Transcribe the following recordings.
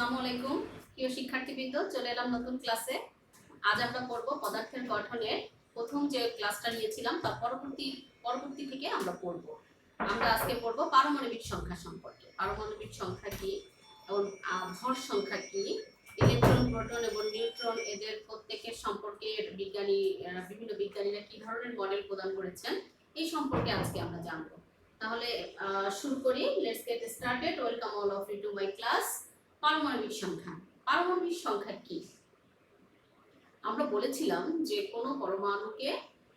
আসসালামু আলাইকুম প্রিয় শিক্ষার্থীবৃন্দ, চলে এলাম নতুন ক্লাসে। আজ আমরা পড়ব পদার্থের গঠনের প্রথম যে ক্লাসটা নিয়েছিলাম তার পরবর্তী থেকে আমরা পড়ব। আমরা আজকে পড়ব পারমাণবিক সংখ্যা সম্পর্কে। পারমাণবিক সংখ্যা কি এবং ভর সংখ্যা কি, ইলেকট্রন, প্রোটন এবং নিউট্রন এদের প্রত্যেকের সম্পর্কে বিভিন্ন বিজ্ঞানীরা কি ধরনের মডেল প্রদান করেছেন এই সম্পর্কে আজকে আমরা জানব। তাহলে শুরু করি। Let's get started. Welcome all of you to my class. পারমাণবিক সংখ্যা। পারমাণবিক সংখ্যা কি? আমরা বলেছিলাম যে কোনো পরমাণুকে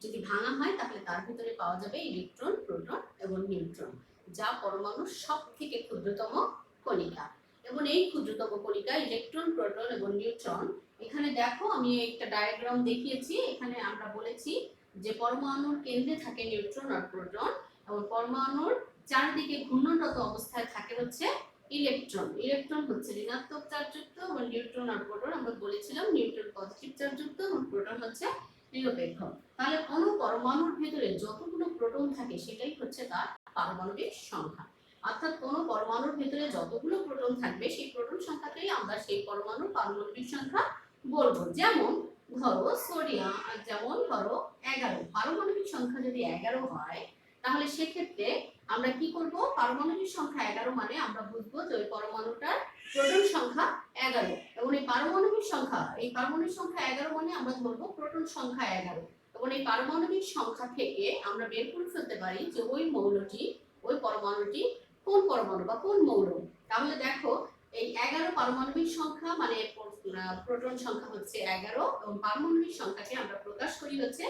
যদি ভাঙা হয় তাহলে তার ভিতরে পাওয়া যাবে ইলেকট্রন, প্রোটন এবং নিউট্রন, যা পরমাণুর সবথেকে ক্ষুদ্রতম কণিকা। এবং এই ক্ষুদ্রতম কণিকা ইলেকট্রন, প্রোটন এবং নিউট্রন, এখানে দেখো আমি একটা ডায়াগ্রাম দেখিয়েছি। এখানে আমরা বলেছি যে পরমাণুর কেন্দ্রে থাকে নিউট্রন আর প্রোটন এবং পরমাণুর চারদিকে ঘূর্ণনরত অবস্থায় থাকে হচ্ছে ইলেকট্রন। ইলেকট্রন হচ্ছে ঋণাত্মক চার্জযুক্ত এবং নিউট্রন আর প্রোটন আমরা বলেছিলাম নিউট্রন পজিটিভ চার্জযুক্ত এবং প্রোটন হচ্ছে নিরপেক্ষ। তাহলে কোনো পরমাণুর ভিতরে যতগুলো প্রোটন থাকে সেটাই হচ্ছে তার পারমাণবিক সংখ্যা। অর্থাৎ কোনো পরমাণুর ভিতরে যতগুলো প্রোটন থাকবে সেই প্রোটন সংখ্যাটাই আমরা সেই পরমাণুর পারমাণবিক সংখ্যা বলবো। যেমন ধরো সোডিয়াম, যেমন ধরো 11। পারমাণবিক সংখ্যা যদি 11 হয় তাহলে সেক্ষেত্রে আমরা কি করব? পারমাণবিক সংখ্যা 11 মানে আমরা বুঝবো যে ওই পরমাণুটার প্রোটন সংখ্যা 11 এবং এই পারমাণবিক সংখ্যা 11 মানে আমরা ধরবো প্রোটন সংখ্যা 11 এবং এই পারমাণবিক সংখ্যা থেকে আমরা বের করে ফেলতে পারি যে ওই মৌলটি, ওই পরমাণুটি কোন পরমাণু বা কোন মৌল। তাহলে দেখো এই 11 পারমাণবিক সংখ্যা মানে প্রোটন সংখ্যা হচ্ছে 11 এবং পারমাণবিক সংখ্যাকে আমরা প্রকাশ করি হচ্ছে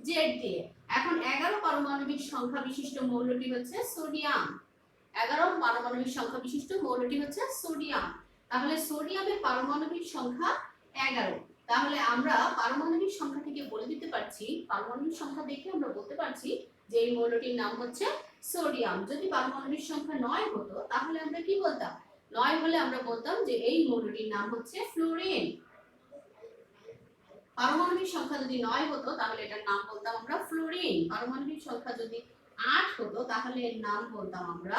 জেড দিয়ে। এখন 11 পারমাণবিক সংখ্যা বিশিষ্ট মৌলটি হচ্ছে সোডিয়াম। 11 পারমাণবিক সংখ্যা বিশিষ্ট মৌলটি হচ্ছে সোডিয়াম। তাহলে সোডিয়ামের পারমাণবিক সংখ্যা 11। তাহলে আমরা পারমাণবিক সংখ্যা থেকে বলে দিতে পারছি, পারমাণবিক সংখ্যা দেখে আমরা বলতে পারছি যে এই মৌলটির নাম হচ্ছে সোডিয়াম। যদি পারমাণবিক সংখ্যা 9 হতো তাহলে আমরা কি বলতাম? 9 হলে আমরা বলতাম যে এই মৌলটির নাম হচ্ছে ফ্লোরিন। পারমাণবিক সংখ্যা যদি 9 হতো তাহলে এটার নাম বলতাম আমরা ফ্লোরিন। পারমাণবিক সংখ্যা যদি 8 হতো তাহলে এর নাম বলতাম আমরা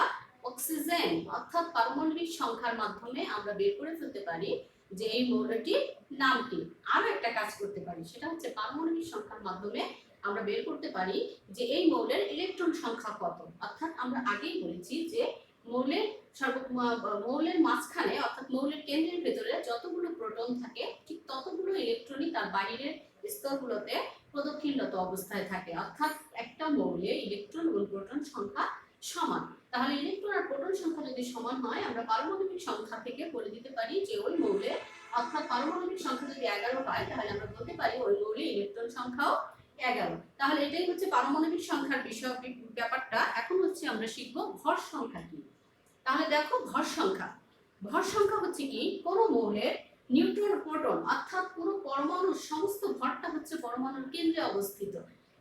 অক্সিজেন। অর্থাৎ পারমাণবিক সংখ্যার মাধ্যমে আমরা বের করে ফেলতে পারি যে এই মৌলটির নাম কি। আরো একটা কাজ করতে পারি, সেটা হচ্ছে পারমাণবিক সংখ্যার মাধ্যমে আমরা বের করতে পারি যে এই মৌলের ইলেকট্রন সংখ্যা কত। অর্থাৎ আমরা আগেই বলেছি যে মৌলের মাঝখানে অর্থাৎ মৌলের কেন্দ্রের ভেতরে যতগুলো প্রোটন থাকে ঠিক ততগুলো ইলেকট্রনই তার বাইরের স্তরগুলোতে প্রদক্ষিণরত অবস্থায় থাকে। অর্থাৎ একটা মৌলে ইলেকট্রন এবং প্রোটন সংখ্যা সমান। তাহলে ইলেকট্রন আর প্রোটন সংখ্যা যদি সমান হয় আমরা পারমাণবিক সংখ্যা থেকে বলে দিতে পারি যে ওই মৌলে, অর্থাৎ পারমাণবিক সংখ্যা যদি 11 হয় তাহলে আমরা বলতে পারি ওই মৌলে ইলেকট্রন সংখ্যাও 11। তাহলে এটাই হচ্ছে পারমাণবিক সংখ্যার ব্যাপারটা। এখন হচ্ছে আমরা শিখবো ভর সংখ্যা কি। তাহলে দেখো ভর সংখ্যা। ভর সংখ্যা হচ্ছে কি কোনো মৌলের নিউট্রন, প্রোটন অর্থাৎ কোনো পরমাণুর সমস্ত ভরটা হচ্ছে পরমাণুর কেন্দ্রে অবস্থিত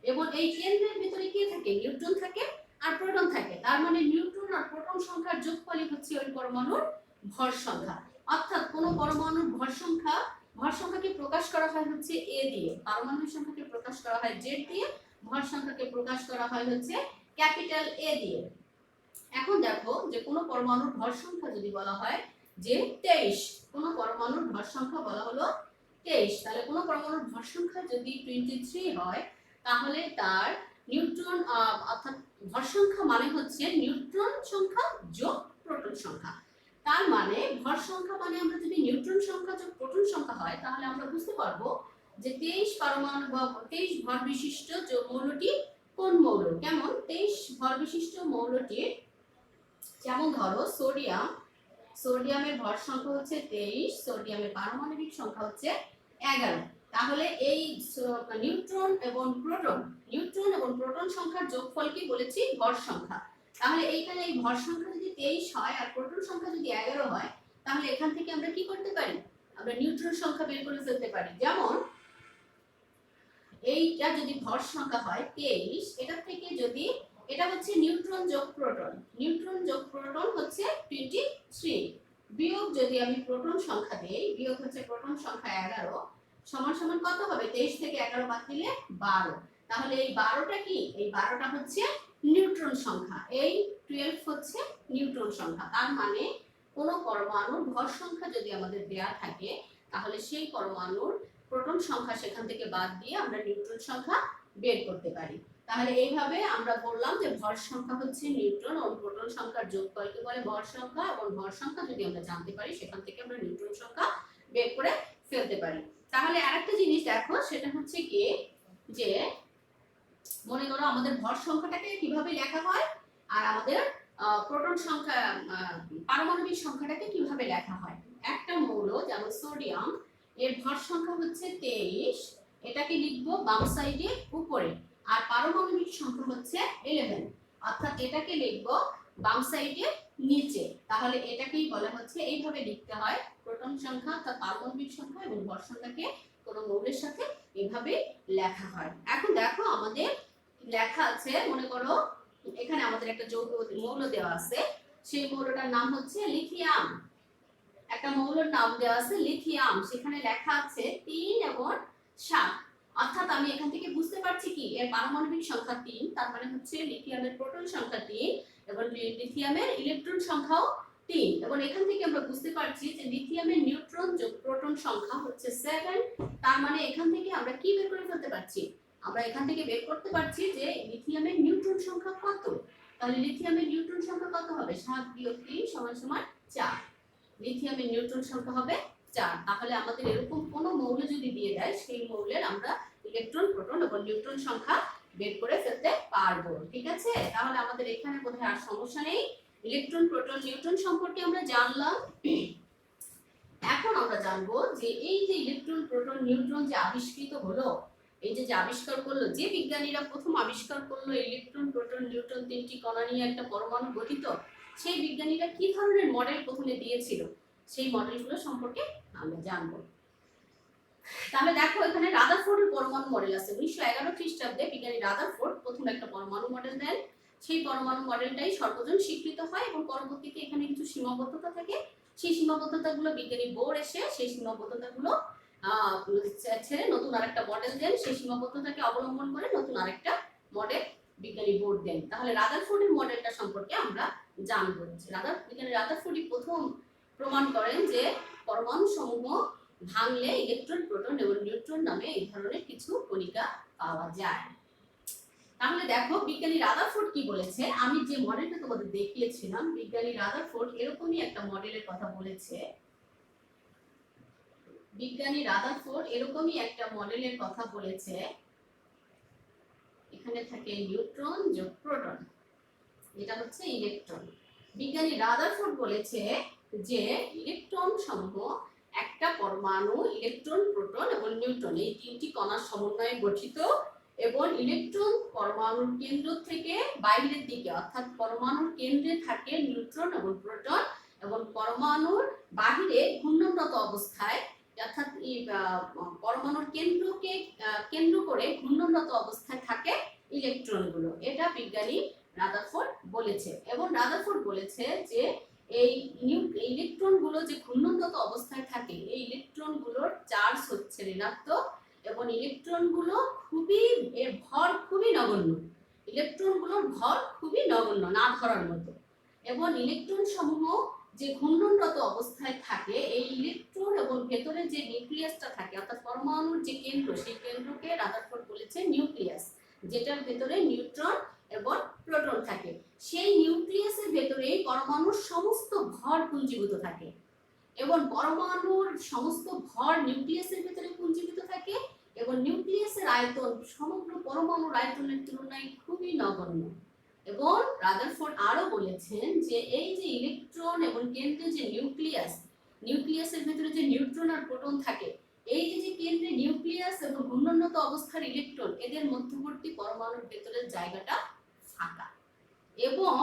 এবং এই কেন্দ্রের ভিতরে কি থাকে? নিউট্রন থাকে আর প্রোটন থাকে। তার মানে নিউট্রন আর প্রোটন সংখ্যার যোগফলই হচ্ছে ওই পরমাণুর ভর সংখ্যা। অর্থাৎ কোনো পরমাণুর ভর সংখ্যাকে প্রকাশ করা হয় হচ্ছে এ দিয়ে, পারমাণবিক সংখ্যাকে প্রকাশ করা হয় জেড দিয়ে, ভর সংখ্যাকে প্রকাশ করা হয় হচ্ছে ক্যাপিটাল এ দিয়ে। এখন দেখো যে কোনো পরমাণুর ভর সংখ্যা যদি বলা হয় যে 23, কোনো পরমাণুর ভর সংখ্যা বলা হলো 23, তাহলে কোনো পরমাণুর ভর সংখ্যা যদি 23 হয় তাহলে তার নিউট্রন অর্থাৎ ভর সংখ্যা মানে হচ্ছে নিউট্রন সংখ্যা যোগ প্রোটন সংখ্যা। তার মানে ভর সংখ্যা মানে আমরা যদি নিউট্রন সংখ্যা যোগ প্রোটন সংখ্যা হয় তাহলে আমরা বুঝতে পারবো যে 23 পরমাণু বা 23 ভর বিশিষ্ট যে মৌলটি কোন মৌল। কেমন? 23 ভর বিশিষ্ট মৌলটি যেমন ধরো সোডিয়ামের ভর সংখ্যা হচ্ছে 23, সোডিয়ামের পারমাণবিক সংখ্যা হচ্ছে 11। তাহলে এই নিউট্রন এবং প্রোটন সংখ্যার যোগফলকে বলেছি ভর সংখ্যা। তাহলে এইখানে এই ভর সংখ্যা যদি 23 হয় আর প্রোটন সংখ্যা যদি 11 হয় তাহলে এখান থেকে আমরা কি করতে পারি? আমরা নিউট্রন সংখ্যা বের করে ফেলতে পারি। যেমন এইটা যদি ভর সংখ্যা হয় 23, এটা থেকে যদি এটা হচ্ছে নিউট্রন যোগ প্রোটন হচ্ছে 23, বিয়োগ যদি আমি প্রোটন সংখ্যা দেই, বিয়োগ হচ্ছে প্রোটন সংখ্যা 11 সমান সমান কত হবে? 23 থেকে 11 বাদ দিলে 12। তাহলে এই 12টা কি? এই 12টা হচ্ছে নিউট্রন সংখ্যা, এই 12 হচ্ছে নিউট্রন সংখ্যা। তার মানে কোনো পরমাণুর ভর সংখ্যা যদি আমাদের দেয়া থাকে তাহলে সেই পরমাণুর প্রোটন সংখ্যা সেখান থেকে বাদ দিয়ে আমরা নিউট্রন সংখ্যা বের করতে পারি। তাহলে এইভাবে আমরা বললাম যে ভর সংখ্যা হচ্ছে নিউট্রন ও প্রোটন সংখ্যার যোগফলকে বলে ভর সংখ্যা, এবং ভর সংখ্যা যদি আমরা জানতে পারি সেখান থেকে আমরা নিউট্রন সংখ্যা বের করে ফেলতে পারি। তাহলে আরেকটা জিনিস দেখো, সেটা হচ্ছে কি যে মনে করো আমাদের ভর সংখ্যাটাকে কিভাবে লেখা হয় আর আমাদের প্রোটন সংখ্যা পারমাণবিক সংখ্যাটাকে কিভাবে লেখা হয়। একটা মৌল যেমন সোডিয়াম, এর ভর সংখ্যা হচ্ছে 23, এটাকে লিখবো বাম সাইডে উপরে, আর পারমাণবিক সংখ্যা হচ্ছে 11, অর্থাৎ এটাকে লিখবো বাম সাইডে নিচে। তাহলে এটাকেই বলা হচ্ছে, এইভাবে লিখতে হয় প্রোটন সংখ্যা অর্থাৎ পারমাণবিক সংখ্যা এবং ভর সংখ্যাকে কোনো মৌলের সাথে এভাবে লেখা হয়। এখন দেখো আমাদের লেখা আছে, মনে করো এখানে আমাদের একটা যৌগ মৌল দেওয়া আছে, সেই মৌলটার নাম হচ্ছে লিথিয়াম। একটা মৌলের নাম দেওয়া আছে লিথিয়াম, সেখানে লেখা আছে 3 এবং 7, অর্থাৎ আমি এখান থেকে বুঝতে পারছি কি এর পারমাণবিক সংখ্যা 3, তার মানে হচ্ছে লিথিয়ামের প্রোটন সংখ্যা 3 এবং লিথিয়ামের ইলেকট্রন সংখ্যাও 3, এবং এখান থেকে আমরা বুঝতে পারছি যে লিথিয়ামের নিউট্রন যোগ প্রোটন সংখ্যা হচ্ছে 7। তার মানে এখান থেকে আমরা কি বের করে ফেলতে পারছি, আমরা এখান থেকে বের করতে পারছি যে লিথিয়ামের নিউট্রন সংখ্যা কত। তাহলে লিথিয়ামের নিউট্রন সংখ্যা কত হবে, 7 বিয়োগ 3 সমান সমান 4। লিথিয়ামের নিউট্রন সংখ্যা হবে 4। তাহলে আমাদের এরকম কোন মৌল যদি দিয়ে দেয় সেই মৌলের আমরা ইলেকট্রন প্রোটন এবং নিউট্রন সংখ্যা বের করে ফেলতে পারবো। ঠিক আছে, তাহলে আমাদের এখানে বোধহয় আর সমস্যা নেই। ইলেকট্রন প্রোটন নিউট্রন সম্পর্কে আমরা জানলাম। এখন আমরা জানবো যে এই যে ইলেকট্রন প্রোটন নিউট্রন যে আবিষ্কৃত হলো, এই যে আবিষ্কার করলো, যে বিজ্ঞানীরা প্রথম আবিষ্কার করলো ইলেকট্রন প্রোটন নিউট্রন তিনটি কণা নিয়ে একটা পরমাণু গঠিত, সেই বিজ্ঞানীরা কি ধরনের মডেল প্রথমে দিয়েছিল সেই মডেলগুলো সম্পর্কে আমরা জানবো। তাহলে দেখো এখানে রাদারফোর্ডের পরমাণু মডেল আছে। 1911 খ্রিস্টাব্দে বিজ্ঞানী রাদারফোর্ড প্রথম একটা পরমাণু মডেল দেন। সেই পরমাণু মডেলটাই সর্বজন স্বীকৃত হয় এবং পরবর্তীতে এখানে কিছু সীমাবদ্ধতা থাকে, সেই সীমাবদ্ধতাগুলো বিজ্ঞানী বোর এসে সেই সীমাবদ্ধতাগুলো ছেড়ে নতুন আরেকটা মডেল দেন, সেই সীমাবদ্ধতাকে অবলম্বন করে নতুন আরেকটা মডেল বিজ্ঞানী বোর দেন। তাহলে রাদারফোর্ডের মডেলটা সম্পর্কে আমরা জানবো। বিজ্ঞানী রাদারফোর্ডই প্রথম প্রমাণ করেন যে পরমাণু সমূহ ভাঙলে ইলেকট্রন প্রোটন এবং নিউট্রন নামে এই ধরনের কিছু কণিকা পাওয়া যায়। তাহলে দেখো বিজ্ঞানী রাদারফোর্ড কি বলেছে, আমি যে মডেলটা তোমাদের দেখিয়েছিলাম বিজ্ঞানী রাদারফোর্ড এরকমই একটা মডেলের কথা বলেছে। বিজ্ঞানী রাদারফোর্ড এরকমই একটা মডেলের কথা বলেছে, এখানে থাকে নিউট্রন যোগ প্রোটন, এটা হচ্ছে ইলেকট্রন। বিজ্ঞানী রাদারফোর্ড বলেছে যে ইলেকট্রন সমূহ একটা পরমাণু ইলেকট্রন প্রোটন এবং নিউট্রন এই তিনটি কণার সমন্বয়ে গঠিত, এবং ইলেকট্রন পরমাণুর কেন্দ্র থেকে বাইরের দিকে অর্থাৎ পরমাণুর কেন্দ্রে থাকে নিউট্রন এবং প্রোটন, এবং পরমাণুর বাহিরে ঘূর্ণনরত অবস্থায় অর্থাৎ পরমাণুর কেন্দ্রকে কেন্দ্র করে ঘূর্ণনরত অবস্থায় থাকে ইলেকট্রনগুলো। এটা বিজ্ঞানী রাদারফোর্ড বলেছে। এবং রাদারফোর্ড বলেছে যে এই ইলেকট্রনগুলো যে ঘূর্ণনরত অবস্থায় থাকে এই ইলেকট্রনগুলোর চার্জ হচ্ছে ঋণাত্মক, এবং ইলেকট্রনগুলো এর ভর খুবই নগণ্য, ইলেকট্রনগুলোর ভর খুবই নগণ্য, না ধরার মতো। এবং ইলেকট্রন সমূহ যে ঘূর্ণনরত অবস্থায় থাকে এই ইলেকট্রন এবং ভেতরে যে নিউক্লিয়াসটা থাকে অর্থাৎ পরমাণুর যে কেন্দ্র, সেই কেন্দ্রকে রাদারফোর্ড বলেছে নিউক্লিয়াস, যেটার ভেতরে নিউট্রন এবং প্রোটন থাকে। সেই নিউক্লিয়াসের ভেতরে পরমাণুর সমস্ত ভর পুঞ্জীভূত থাকে, এবং পরমাণুর সমস্ত ভর নিউক্লিয়াসের ভেতরে পুঞ্জীভূত থাকে, এবং নিউক্লিয়াসের আয়তন সমগ্র পরমাণুর আয়তনের তুলনায় খুবই নগণ্য। এবং রাদারফোর্ড আরো বলেছেন যে এই যে ইলেকট্রন এবং কেন্দ্রে যে নিউক্লিয়াসের ভেতরে যে নিউট্রন আর প্রোটন থাকে, এই যে কেন্দ্রে নিউক্লিয়াস এবং ঘূর্ণনরত অবস্থার ইলেকট্রন, এদের মধ্যবর্তী পরমাণুর ভেতরের জায়গাটা ফাঁকা। এবং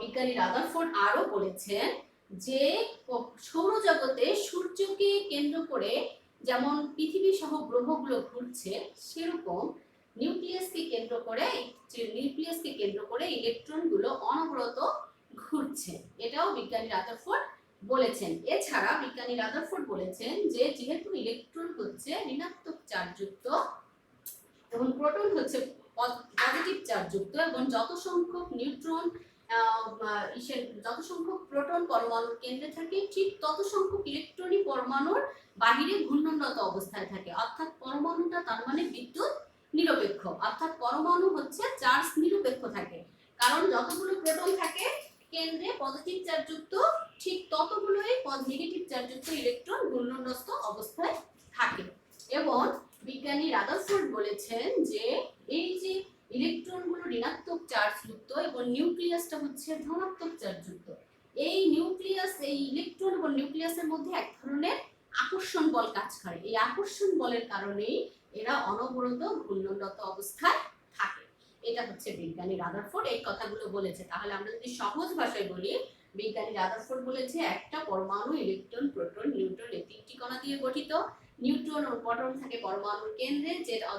বিজ্ঞানী রাদারফোর্ড আরো বলেছেন যে সৌরজগতে সূর্যকে কেন্দ্র করে যেমন পৃথিবী সহ গ্রহগুলো ঘুরছে, সেরকম নিউক্লিয়াসকে কেন্দ্র করে ইলেকট্রনগুলো অনবরত ঘুরছে। এটাও বিজ্ঞানী রাদারফোর্ড বলেছেন। এছাড়া বিজ্ঞানী রাদারফোর্ড বলেছেন যে যেহেতু ইলেকট্রন হচ্ছে ঋণাত্মক চার্জযুক্ত এবং প্রোটন হচ্ছে পজিটিভ চার্জযুক্ত, এবং যত সংখ্যক নিউট্রন যত সংখ্যক প্রোটন পরমাণুর কেন্দ্রে থাকে ঠিক তত সংখ্যক ইলেকট্রনই পরমাণুর বাহিরে ঘূর্ণনরত অবস্থায় থাকে। অর্থাৎ পরমাণুটা তার মানে বিদ্যুৎ নিরপেক্ষ, অর্থাৎ পরমাণু হচ্ছে চার্জ নিরপেক্ষ থাকে। কারণ যতগুলো প্রোটন থাকে কেন্দ্রে পজিটিভ চার্জযুক্ত, ঠিক ততগুলোই নেগেটিভ চার্জযুক্ত ইলেকট্রন ঘূর্ণনরত অবস্থায় থাকে। এবং বিজ্ঞানী রাদারফোর্ড বলেছেন যে এই যে ইলেকট্রনগুলো ঋণাত্মক চার্জযুক্ত এবং নিউক্লিয়াসটা হচ্ছে ধনাত্মক চার্জযুক্ত, এই নিউক্লিয়াস, এই ইলেকট্রন এবং নিউক্লিয়াসের মধ্যে এক ধরনের আকর্ষণ বল কাজ করে। এই আকর্ষণ বলের কারণেই এরা অনবরত ঘূর্ণনরত অবস্থায় থাকে। এটা হচ্ছে বিজ্ঞানী রাদারফোর্ড এই কথাগুলো বলেছে। তাহলে আমরা যদি সহজ ভাষায় বলি, বিজ্ঞানী রাদারফোর্ড বলেছে একটা পরমাণু ইলেকট্রন, প্রোটন, নিউট্রন এই তিনটি কণা দিয়ে গঠিত। নিউট্রন ও প্রোটন থাকে পরমাণুর কেন্দ্রে,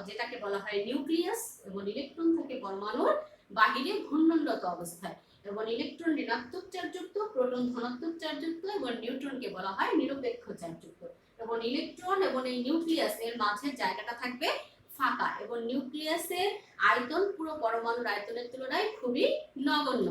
যেটাকে বলা হয় নিউক্লিয়াস, এবং ইলেকট্রন থাকে পরমাণুর বাহিরে ঘূর্ণনরত অবস্থায়। এবং ইলেকট্রন ঋণাত্মক চার্জযুক্ত, প্রোটন ধনাত্মক চার্জযুক্ত এবং নিউট্রনকে বলা হয় নিরপেক্ষ চার্জযুক্ত। এবং ইলেকট্রন এবং এই নিউক্লিয়াস এর মাঝের জায়গাটা থাকবে ফাঁকা, এবং নিউক্লিয়াসের আয়তন পুরো পরমাণুর আয়তনের তুলনায় খুবই নগণ্য।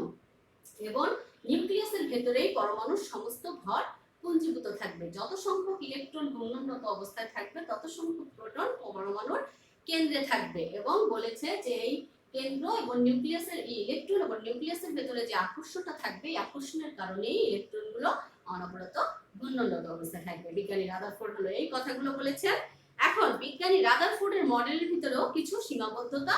এবং নিউক্লিয়াসের ভেতরেই পরমাণুর সমস্ত ভর পুঞ্জীভূত থাকবে। যত সংখ্যক ইলেকট্রন ঘূর্ণনরত অবস্থায় থাকবে তত সংখ্যক প্রোটন পরমাণুর কেন্দ্রে থাকবে। এবং বলেছে যে এই কেন্দ্র এবং নিউক্লিয়াসের ইলেকট্রন এবং নিউক্লিয়াসের ভেতরে যে আকর্ষণটা থাকবে, এই আকর্ষণের কারণেই ইলেকট্রনগুলো অনবরত ঘূর্ণনরত অবস্থায় থাকবে। বিজ্ঞানী রাদারফোর্ড হলো এই কথাগুলো বলেছেন। এখন বিজ্ঞানী রাদারফোর্ডের মডেলের ভিতরেও কিছু সীমাবদ্ধতা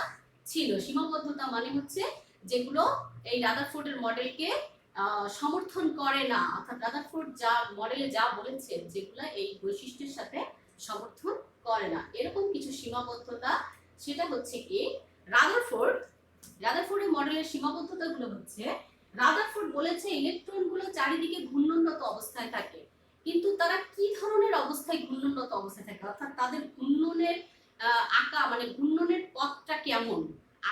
ছিল। সীমাবদ্ধতা মানে হচ্ছে যেগুলো এই রাদারফোর্ডের মডেলকে সমর্থন করে না, অর্থাৎ রাদারফোর্ড যা মডেলে যা বলেছে যেগুলো এই বৈশিষ্ট্যের সাথে সমর্থন করে না, এরকম কিছু সীমাবদ্ধতা। সেটা হচ্ছে কি, রাদারফোর্ডের মডেলের সীমাবদ্ধতাগুলো হচ্ছে, রাদারফোর্ড বলেছে ইলেকট্রনগুলো চারিদিকে ঘূর্ণনরত অবস্থায় থাকে, কিন্তু তারা কি ধরনের অবস্থায় ঘূর্ণনরত অবস্থায় থাকে, অর্থাৎ তাদের ঘূর্ণনের আকার মানে ঘূর্ণনের পথটা কেমন,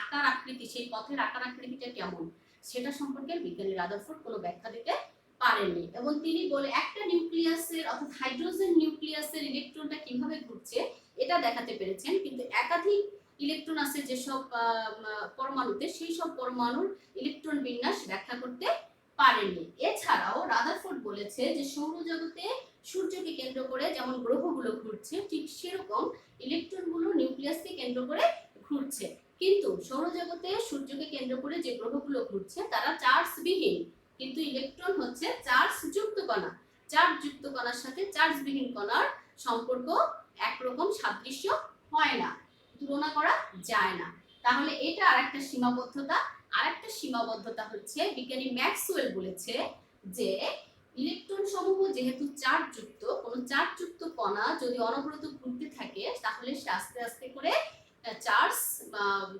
আকার আকৃতি, সেই পথের আকার আকৃতিটা কেমন, সেটা সম্পর্কে বিজ্ঞানী রাদারফোর্ড কোনো ব্যাখ্যা দিতে পারেননি। এবং তিনি বলে একটা নিউক্লিয়াসের অর্থাৎ হাইড্রোজেন নিউক্লিয়াসের ইলেকট্রনটা কিভাবে ঘুরছে এটা দেখাতে পেরেছেন, কিন্তু একাধিক ইলেকট্রন আছে যেসব পরমাণুতে, সেই সব পরমাণুর ইলেকট্রন বিন্যাস ব্যাখ্যা করতে পারেননি। এছাড়াও রাদারফোর্ড বলেছে যে সৌরজগতে সূর্যকে কেন্দ্র করে যেমন গ্রহগুলো ঘুরছে, ঠিক সেরকম ইলেকট্রনগুলো নিউক্লিয়াসকে কেন্দ্র করে ঘুরছে। কিন্তু সৌরজগতে সূর্যকে কেন্দ্র করে যে গ্রহগুলো ঘুরছে তারা চার্জবিহীন, কিন্তু ইলেকট্রন হচ্ছে চার্জযুক্ত কণা। চার্জযুক্ত কণার সাথে চার্জবিহীন কণার সম্পর্ক একরকম সাদৃশ্য হয় না, তুলনা করা যায় না। তাহলে এটা আরেকটা সীমাবদ্ধতা। আরেকটা সীমাবদ্ধতা হচ্ছে বিজ্ঞানী ম্যাক্সওয়েল বলেছে যে ইলেকট্রন সমূহ যেহেতু চার্জযুক্ত, কোনো চার্জযুক্ত কণা যদি অনবরত ঘুরতে থাকে তাহলে সে আস্তে আস্তে করে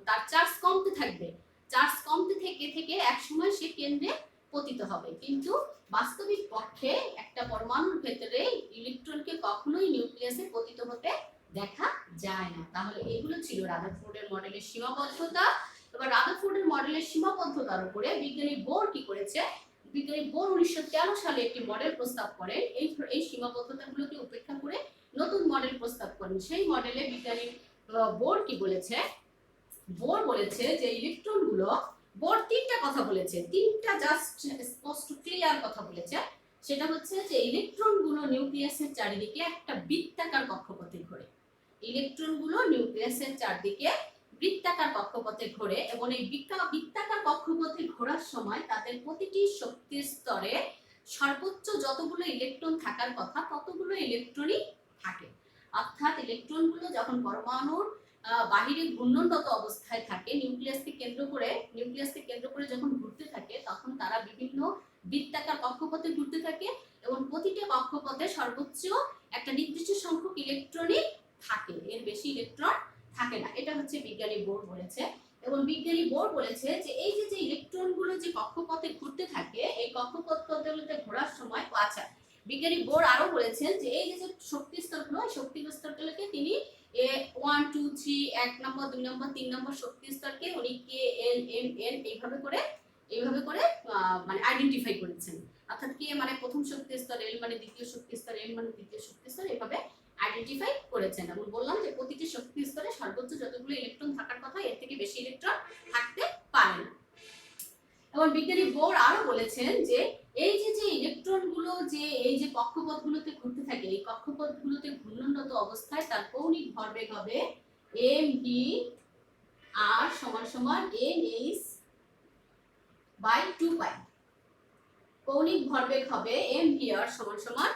তার চার্জ কমতে থাকবে। চার্জ কমতে থেকে থেকে একসময় সে কেন্দ্রে পতিত হবে। কিন্তু বাস্তবিক পক্ষে একটা পরমাণুর ভেতরে ইলেকট্রনকে কখনোই নিউক্লিয়াসে পতিত হতে দেখা যায় না। তাহলে এগুলো ছিল রাদারফোর্ডের মডেলের সীমাবদ্ধতা। এবার রাদারফোর্ডের মডেলের সীমাবদ্ধতার উপরে বিজ্ঞানী বোর কি করেছে, বিজ্ঞানী বোর 1913 সালে একটি মডেল প্রস্তাব করেন। এই সীমাবদ্ধতাগুলোকে উপেক্ষা করে নতুন মডেল প্রস্তাব করেন। সেই মডেলে বিজ্ঞানী বোর কি বলেছে, বোর বলেছে যে ইলেকট্রনগুলো, বোর তিনটা কথা বলেছে, তিনটা জাস্ট স্পষ্ট ক্লিয়ার কথা বলেছে। সেটা হচ্ছে যে ইলেকট্রনগুলো নিউক্লিয়াসের চারিদিকে একটা বৃত্তাকার কক্ষপথে ঘোরে। ইলেকট্রনগুলো নিউক্লিয়াসের চারদিকে বৃত্তাকার কক্ষপথে ঘোরে এবং এই বৃত্তাকার কক্ষপথে ঘোরার সময় তাদের প্রতিটি শক্তির স্তরে সর্বোচ্চ যতগুলো ইলেকট্রন থাকার কথা ততগুলো ইলেকট্রনই থাকে। অর্থাৎ ইলেকট্রনগুলো যখন পরমাণুর বাহিরে ঘূর্ণনরত অবস্থায় থাকে, নিউক্লিয়াসকে কেন্দ্র করে যখন ঘুরতে থাকে তখন তারা বিভিন্ন বৃত্তাকার কক্ষপথে ঘুরতে থাকে এবং প্রতিটা কক্ষপথে সর্বোচ্চ একটা নির্দিষ্ট সংখ্যক ইলেকট্রনই থাকে, এর বেশি ইলেকট্রন থাকে না। এটা হচ্ছে বিজ্ঞানী বোর বলেছে। এবং বিজ্ঞানী বোর বলেছে যে এই যে ইলেকট্রনগুলো যে কক্ষপথে ঘুরতে থাকে, এই কক্ষপথগুলোতে ঘোরার সময় বিজ্ঞানী বোর আরো বলেছেন যে এই যে শক্তি স্তরগুলো, এই শক্তি স্তরগুলোকে তিনি 1 2 3 1 নম্বর 2 নম্বর 3 নম্বর শক্তি স্তরকে উনি কে এল এম এন এইভাবে করে মানে আইডেন্টিফাই করেছেন। অর্থাৎ কে মানে প্রথম শক্তি স্তর, এল মানে দ্বিতীয় শক্তি স্তর, এম মানে তৃতীয় শক্তি স্তর, এইভাবে আইডেন্টিফাই করেছেন। এবং বললাম যে প্রতিটি শক্তি স্তরে সর্বোচ্চ যতগুলো ইলেকট্রন থাকার কথা এর থেকে বেশি ইলেকট্রন থাকতে পারে না। এবং বিজ্ঞানী বোর আরো বলেছেন যে এই যে ইলেকট্রনগুলো যে এই যে কক্ষপথগুলোতে ঘুরতে থাকে, এই কক্ষপথগুলোতে ঘূর্ণনরত অবস্থায় তার কৌণিক ভরবেগ হবে mv r সমান সমান nh/2π। কৌণিক ভরবেগ হবে mvr সমান সমান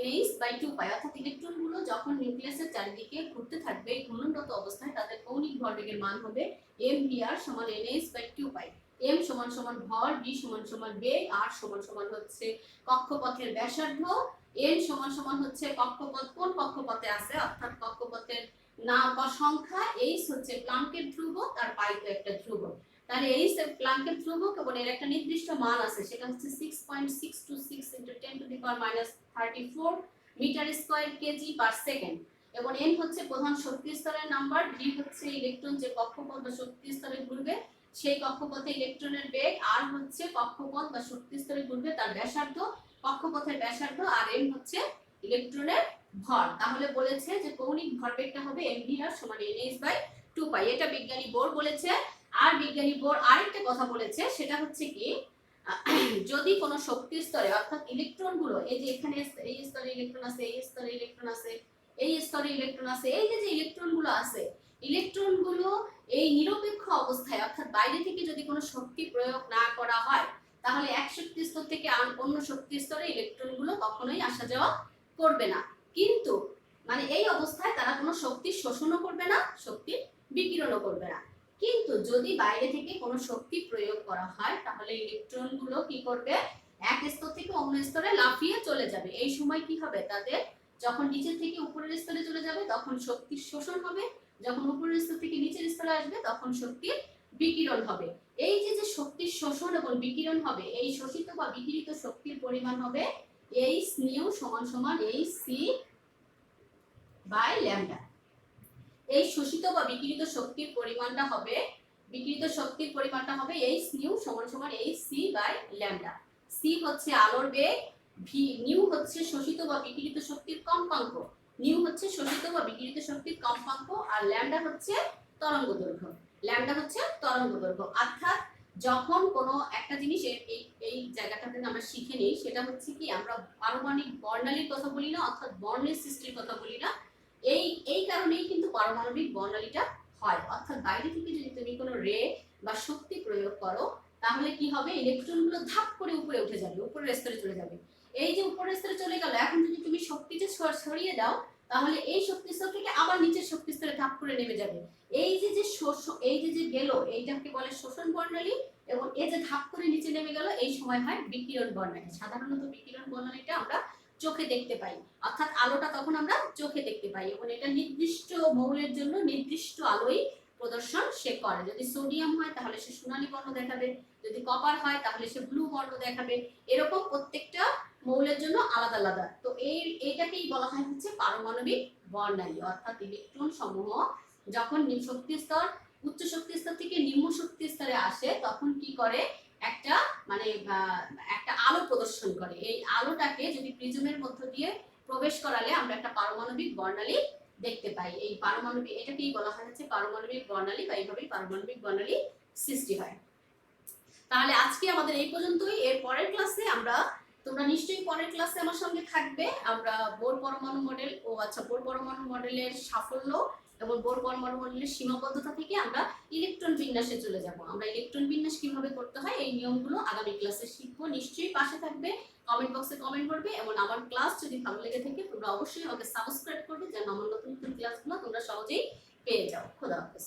nh/2π। অর্থাৎ ইলেকট্রনগুলো যখন নিউক্লিয়াসের চারিদিকে ঘুরতে থাকবে ঘূর্ণনরত অবস্থায় তাদের কৌণিক ভরবেগের মান হবে mvr সমান nh/2π। m সমান সমান ভর, v সমান সমান বেগ, r সমান সমান হচ্ছে কক্ষপথের ব্যাসার্ধ, n সমান সমান হচ্ছে কক্ষপথ কোন কক্ষপথে আছে অর্থাৎ কক্ষপথের নাম বা সংখ্যা, h হচ্ছে প্লাঙ্কের ধ্রুবক আর পাই তো একটা ধ্রুবক। তাহলে এই প্লাঙ্কের ধ্রুবক এবং এর একটা নির্দিষ্ট মান আছে, সেটা হচ্ছে 6.626 × 10⁻34 metre square KG per second. এবং n হচ্ছে প্রধান শক্তি স্তরের নাম্বার, v হচ্ছে ইলেকট্রন যে কক্ষপথ বা শক্তি স্তরে ঘুরবে সেই কক্ষপথে ইলেকট্রনের বেগ, r হচ্ছে কক্ষপথ বা শক্তি স্তরে ঘুরবে তার ব্যাসার্ধ, কক্ষপথের ব্যাসার্ধ, আর m হচ্ছে ইলেকট্রনের ভর। তাহলে বলেছে যে কৌণিক ভরবেগটা হবে mvr সমান nh/2π। এটা বিজ্ঞানী বোর বলেছে। আর বিজ্ঞানী বোর আরেকটা কথা বলেছে, সেটা হচ্ছে কি যদি কোনো শক্তি স্তরে অর্থাৎ ইলেকট্রনগুলো এই যে এখানে এই স্তরে ইলেকট্রন আছে, এই স্তরে ইলেকট্রন আছে, এই স্তরে ইলেকট্রন আছে, এই যে ইলেকট্রনগুলো আছে, ইলেকট্রনগুলো এই নিরপেক্ষ অবস্থায় অর্থাৎ বাইরে থেকে যদি কোনো শক্তি প্রয়োগ না করা হয় তাহলে এক শক্তি স্তর থেকে অন্য শক্তি স্তরে ইলেকট্রনগুলো কখনোই আসা যাওয়া করবে না। কিন্তু মানে এই অবস্থায় তারা কোনো শক্তি শোষণও করবে না, শক্তি বিকিরণও করবে না। কিন্তু যদি বাইরে থেকে কোনো শক্তি প্রয়োগ করা হয় তাহলে ইলেকট্রনগুলো কি করবে, এক স্তর থেকে অন্য স্তরে লাফিয়ে চলে যাবে। এই সময় কি হবে, তাদের যখন নিচের থেকে উপরের স্তরে চলে যাবে তখন শক্তির শোষণ হবে, যখন উপরের স্তর থেকে নিচের স্তরে আসবে তখন শক্তির বিকিরণ হবে। এই যে শক্তির শোষণ এবং বিকিরণ হবে, এই শোষিত বা বিকিরিত শক্তির পরিমাণ হবে h নিউ সমান সমান hc/λ। এই শোষিত বা বিকিরিত শক্তির পরিমাণটা হবে h নিউ সমান সমান hc/λ। c হচ্ছে আলোর বেগ, v নিউ হচ্ছে শোষিত বা বিকিরিত শক্তির কম্পাঙ্ক, নিউ হচ্ছে শোষিত বা বিকিরিত শক্তির কম্পাঙ্ক, আর ল্যামডা হচ্ছে তরঙ্গদৈর্ঘ্য। অর্থাৎ যখন কোনো একটা জিনিস এই জায়গাটাতে আমরা শিখে নিই, সেটা হচ্ছে কি আমরা পারমাণবিক বর্ণালীর কথা বলি না, অর্থাৎ বর্ণের সৃষ্টির কথা বলি না। এই কারণেই কিন্তু পারমাণবিক বর্ণালীটা হয়। অর্থাৎ বাইরে থেকে যদি তুমি কোনো রে বা শক্তি প্রয়োগ করো তাহলে কি হবে, ইলেকট্রনগুলো ধাপ করে উপরে উঠে যাবে, উপরের স্তরে চলে যাবে। এই যে উপরের স্তরে চলে গেল, এখন যদি তুমি শক্তিটা সরিয়ে দাও তাহলে এই শক্তি স্তর থেকে আবার নিচের শক্তি স্তরে ধাপ করে নেমে যাবে। এই যে গেল এইটাকে বলে শোষণ বর্ণালী, এবং এই যে ধাপ করে নিচে নেমে গেল এই সময় হয় বিকিরণ বর্ণালী। সাধারণত বিকিরণ বর্ণালীটা আমরা চোখে দেখতে পাই, অর্থাৎ আলোটা তখন আমরা চোখে দেখতে পাই, এবং এটা নির্দিষ্ট মৌলের জন্য নির্দিষ্ট আলোই প্রদর্শন সে করে। যদি সোডিয়াম হয় তাহলে সে সোনালী বর্ণ দেখাবে, যদি কপার হয় তাহলে সে ব্লু বর্ণ দেখাবে। এরকম প্রত্যেকটা মৌলের জন্য আলাদা আলাদা। তো এইটাকেই বলা হয় হচ্ছে পারমাণবিক বর্ণালী। অর্থাৎ ইলেকট্রন সমূহ যখন শক্তি স্তর উচ্চ শক্তি স্তর থেকে নিম্ন শক্তি স্তরে আসে তখন কি করে, একটা একটা আলো প্রদর্শন করে। এই আলোটাকে যদি প্রিজমের মধ্য দিয়ে প্রবেশ করালে আমরা একটা পারমাণবিক বর্ণালী দেখতে পাই। এই পারমাণবিক এটাকেই বলা হয় হচ্ছে পারমাণবিক বর্ণালী, বা এইভাবেই পারমাণবিক বর্ণালী সৃষ্টি হয়। তাহলে আজকে আমাদের এই পর্যন্তই। এর পরের ক্লাসে তোমরা নিশ্চয়ই পরের ক্লাসে আমার সঙ্গে থাকবে। আমরা বোর পরমাণু মডেলের সাফল্য এবং বোর পরমাণু মডেলের সীমাবদ্ধতা থেকে আমরা ইলেকট্রন বিন্যাসে চলে যাব। আমরা ইলেকট্রন বিন্যাস কিভাবে করতে হয় এই নিয়মগুলো আগামী ক্লাসে শিখবো। নিশ্চয়ই পাশে থাকবে, কমেন্ট বক্সে কমেন্ট করবে, এবং আমার ক্লাস যদি ভালো লেগে থাকে তোমরা অবশ্যই আমাকে সাবস্ক্রাইব করবে যেন আমার নতুন নতুন ক্লাসগুলো তোমরা সহজেই পেয়ে যাও। খোদা হাফেজ।